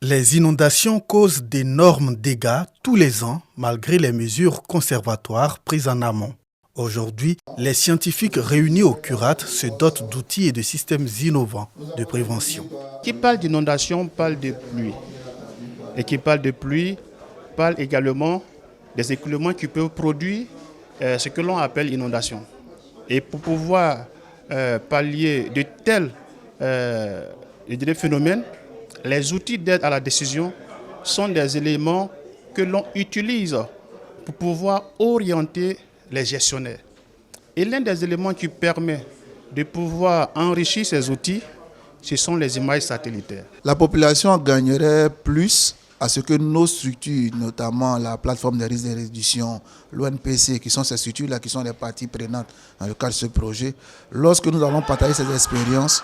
Les inondations causent d'énormes dégâts tous les ans malgré les mesures conservatoires prises en amont. Aujourd'hui, les scientifiques réunis au CURAT se dotent d'outils et de systèmes innovants de prévention. Qui parle d'inondation parle de pluie. Et qui parle de pluie parle également des écoulements qui peuvent produire ce que l'on appelle inondation. Et pour pouvoir pallier de tels phénomènes, les outils d'aide à la décision sont des éléments que l'on utilise pour pouvoir orienter les gestionnaires. Et l'un des éléments qui permet de pouvoir enrichir ces outils, ce sont les images satellitaires. La population gagnerait plus à ce que nos structures, notamment la plateforme des risques de réduction, l'ONPC, qui sont ces structures-là, qui sont les parties prenantes dans le cadre de ce projet, lorsque nous allons partager ces expériences,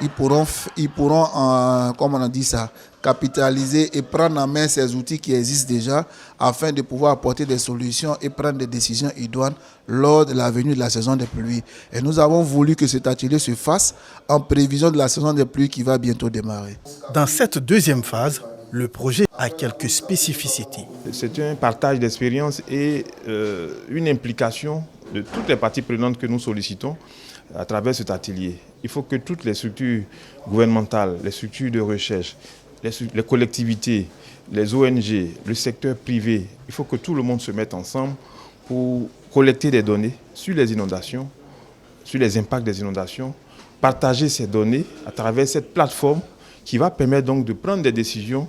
ils pourront comme on a dit ça, capitaliser et prendre en main ces outils qui existent déjà afin de pouvoir apporter des solutions et prendre des décisions idoines lors de la venue de la saison des pluies. Et nous avons voulu que cet atelier se fasse en prévision de la saison des pluies qui va bientôt démarrer. Dans cette deuxième phase, le projet a quelques spécificités. C'est un partage d'expériences et une implication de toutes les parties prenantes que nous sollicitons à travers cet atelier. Il faut que toutes les structures gouvernementales, les structures de recherche, les collectivités, les ONG, le secteur privé, il faut que tout le monde se mette ensemble pour collecter des données sur les inondations, sur les impacts des inondations, partager ces données à travers cette plateforme qui va permettre donc de prendre des décisions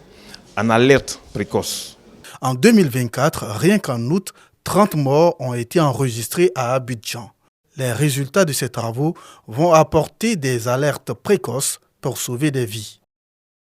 en alerte précoce. En 2024, rien qu'en août, 30 morts ont été enregistrés à Abidjan. Les résultats de ces travaux vont apporter des alertes précoces pour sauver des vies.